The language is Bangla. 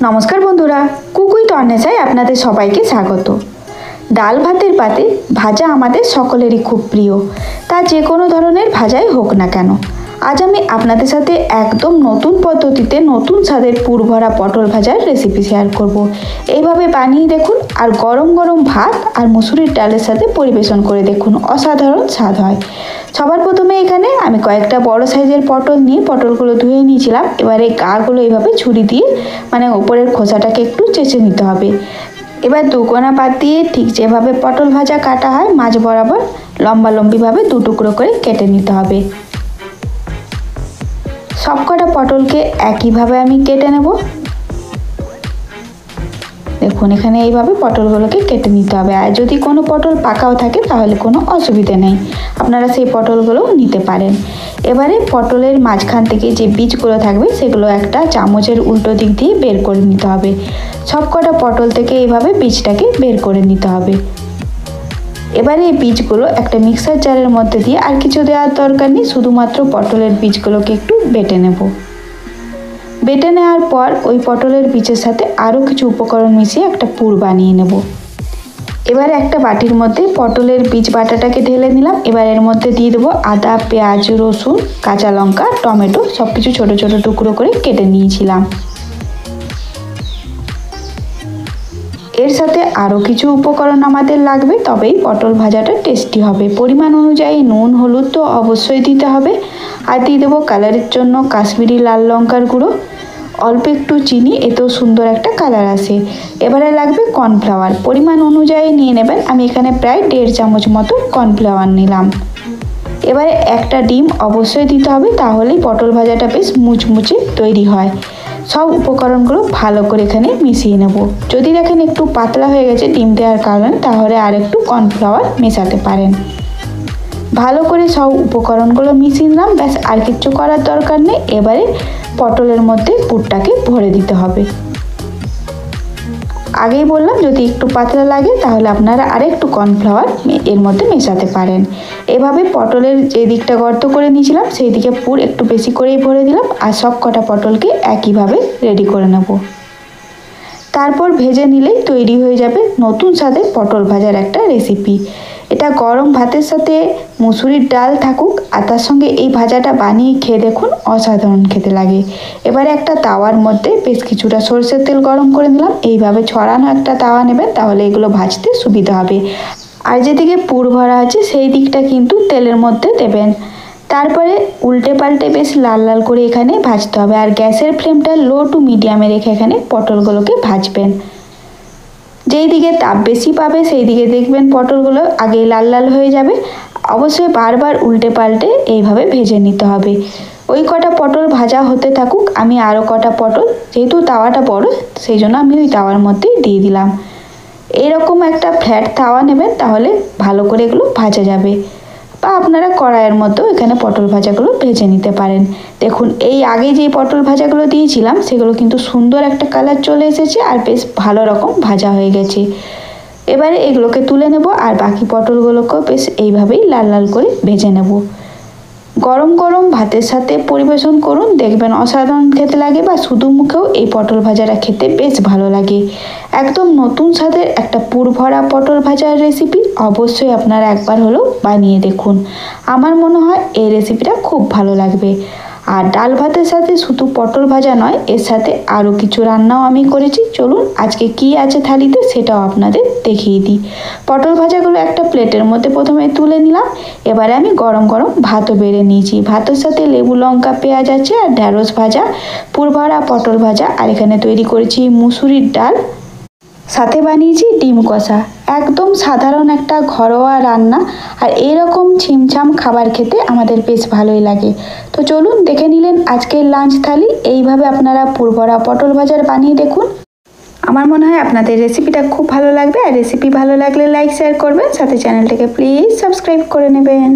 নমস্কার বন্ধুরা, কুকুই তন্নেসায় আপনাদের সবাইকে স্বাগত। ডাল ভাতের পাতে ভাজা আমাদের সকলেরই খুব প্রিয়, তা যে কোনো ধরনের ভাজাই হোক না কেন। আজ আমি আপনাদের সাথে একদম নতুন পদ্ধতিতে নতুন স্বাদের পুরভরা পটল ভাজার রেসিপি শেয়ার করব। এইভাবে বানিয়ে দেখুন আর গরম গরম ভাত আর মুসুরির ডালের সাথে পরিবেশন করে দেখুন, অসাধারণ স্বাদ হয়। সবার প্রথমে এখানে আমি কয়েকটা বড় সাইজের পটল নিয়ে পটলগুলো ধুয়ে নিয়েছিলাম। এবারে গাগুলো এইভাবে ছুরি দিয়ে ওপরের খোসাটাকে একটু চেঁচে নিতে হবে। এবার দুকোনা পাত দিয়ে ঠিক যেভাবে পটল ভাজা কাটা হয় মাঝ বরাবর লম্বালম্বিভাবে দু টুকরো করে কেটে নিতে হবে। সবকটা পটলকে একইভাবে আমি কেটে নেব। দেখুন এখানে এইভাবে পটলগুলোকে কেটে নিতে হবে। আর যদি কোনো পটল পাকাও থাকে তাহলে কোনো অসুবিধা নেই, আপনারা সেই পটলগুলো নিতে পারেন। এবারে পটলের মাঝখান থেকে যে বীজগুলো থাকবে সেগুলো একটা চামচের উল্টো দিক দিয়ে বের করে নিতে হবে। সবকটা পটল থেকে এইভাবে বীজটাকে বের করে নিতে হবে। এবারে এই বীজগুলো একটা মিক্সার জারের মধ্যে দিয়ে, আর কিছু দেওয়ার দরকার নেই, শুধুমাত্র পটলের বীজগুলোকে একটু বেটে নেব। বেটে নেওয়ার পর ওই পটলের বীজের সাথে আরও কিছু উপকরণ মিশিয়ে একটা পুর বানিয়ে নেব। এবারে একটা বাটির মধ্যে পটলের বীজ বাটাটাকে ঢেলে নিলাম। এবার এর মধ্যে দিয়ে দেবো আদা, পেঁয়াজ, রসুন, কাঁচা লঙ্কা, টমেটো, সব কিছু ছোটো ছোটো টুকরো করে কেটে নিয়েছিলাম। এর সাথে আরও কিছু উপকরণ আমাদের লাগবে, তবেই পটল ভাজাটা টেস্টি হবে। পরিমাণ অনুযায়ী নুন, হলুদ তো অবশ্যই দিতে হবে। আর দিয়ে দেবো কালারের জন্য কাশ্মীরি লাল লঙ্কার গুঁড়ো, অল্প একটু চিনি, এতেও সুন্দর একটা কালার আসে। এবারে লাগবে কর্নফ্লাওয়ার, পরিমাণ অনুযায়ী নিয়ে নেবেন। আমি এখানে প্রায় 1.5 চামচ মতো কর্নফ্লাওয়ার নিলাম। এবারে একটা ডিম অবশ্যই দিতে হবে, তাহলেই পটল ভাজাটা বেশ মুচমুচে তৈরি হয়। সব উপকরণগুলো ভালো করে এখানে মিশিয়ে নেব। যদি দেখেন একটু পাতলা হয়ে গেছে ডিম দেওয়ার কারণে, তাহলে আর একটু কর্নফ্লাওয়ার মেশাতে পারেন। ভালো করে সব উপকরণগুলো মিশিয়ে নিলাম, ব্যাস আর কিচ্ছু করার দরকার নেই। এবারে পটলের মধ্যে পুরটাকে ভরে দিতে হবে। আগেই বললাম যদি একটু পাতলা লাগে তাহলে আপনারা আরেকটু কর্নফ্লাওয়ার এর মধ্যে মেশাতে পারেন। এভাবে পটলের যে দিকটা গর্ত করে নিয়েছিলাম সেই দিকে পুর একটু বেশি করেই ভরে দিলাম, আর সব কটা পটলকে একইভাবে রেডি করে নেব। তারপর ভেজে নিলেই তৈরি হয়ে যাবে নতুন স্বাদের পটল ভাজার একটা রেসিপি। এটা গরম ভাতের সাথে মুসুরির ডাল থাকুক আর তার সঙ্গে এই ভাজাটা বানিয়ে খেয়ে দেখুন, অসাধারণ খেতে লাগে। এবারে একটা তাওয়ার মধ্যে বেশ কিছুটা সরষের তেল গরম করে নিলাম। এইভাবে ছড়ানো একটা তাওয়া নেবেন, তাহলে এগুলো ভাজতে সুবিধা হবে। আর যেদিকে পুর ভরা আছে সেই দিকটা কিন্তু তেলের মধ্যে দেবেন। তারপরে উল্টে পাল্টে বেশ লাল লাল করে এখানে ভাজতে হবে। আর গ্যাসের ফ্লেমটা লো টু মিডিয়ামে রেখে এখানে পটলগুলোকে ভাজবেন। যেই দিকে তাপ বেশি পাবে সেই দিকে দেখবেন পটলগুলো আগেই লাল লাল হয়ে যাবে। অবশ্যই বারবার উল্টে পাল্টে এইভাবে ভেজে নিতে হবে। ওই কটা পটল ভাজা হতে থাকুক, আমি আরও কটা পটল, যেহেতু তাওয়াটা বড় সেই জন্য আমি ওই তাওয়ার মধ্যেই দিয়ে দিলাম। এইরকম একটা ফ্ল্যাট তাওয়া নেবেন, তাহলে ভালো করে এগুলো ভাজা যাবে। বা আপনারা কড়াইয়ের মধ্যেও এখানে পটল ভাজাগুলো ভেজে নিতে পারেন। দেখুন এই আগে যেই পটল ভাজাগুলো দিয়েছিলাম সেগুলো কিন্তু সুন্দর একটা কালার চলে এসেছে আর বেশ ভালো রকম ভাজা হয়ে গেছে। এবারে এগুলোকে তুলে নেব আর বাকি পটলগুলোকেও বেশ এইভাবেই লাল লাল করে ভেজে নেব। গরম গরম ভাতের সাথে পরিবেশন করুন, দেখবেন অসাধারণ খেতে লাগে। বা শুধু মুখেও এই পটল ভাজাটা খেতে বেশ ভালো লাগে। একদম নতুন স্বাদের একটা পুর ভরা পটল ভাজার রেসিপি, অবশ্যই আপনারা একবার হলেও বানিয়ে দেখুন। আমার মনে হয় এই রেসিপিটা খুব ভালো লাগবে। আর ডাল ভাতের সাথে শুধু পটল ভাজা নয়, এর সাথে আরও কিছু রান্নাও আমি করেছি। চলুন আজকে কি আছে থালিতে সেটাও আপনাদের দেখিয়ে দিই। পটল ভাজাগুলো একটা প্লেটের মধ্যে প্রথমে তুলে নিলাম। এবারে আমি গরম গরম ভাতও বেড়ে নিয়েছি। ভাতের সাথে লেবু, লঙ্কা, পেঁয়াজ আছে, আর ঢ্যাঁড়স ভাজা, পুর ভরা পটল ভাজা, আর এখানে তৈরি করেছি মুসুরির ডাল, সাথে বানিয়েছি ডিম কষা। একদম সাধারণ একটা ঘরোয়া রান্না, আর এরকম ছিমছাম খাবার খেতে আমাদের বেশ ভালোই লাগে। তো চলুন দেখে নিলেন আজকের লাঞ্চ থালি। এইভাবে আপনারা পুরভরা পটল ভাজার বানিয়ে দেখুন। আমার মনে হয় আপনাদের রেসিপিটা খুব ভালো লাগবে। আর রেসিপি ভালো লাগলে লাইক শেয়ার করবেন, সাথে চ্যানেলটাকে প্লিজ সাবস্ক্রাইব করে নেবেন।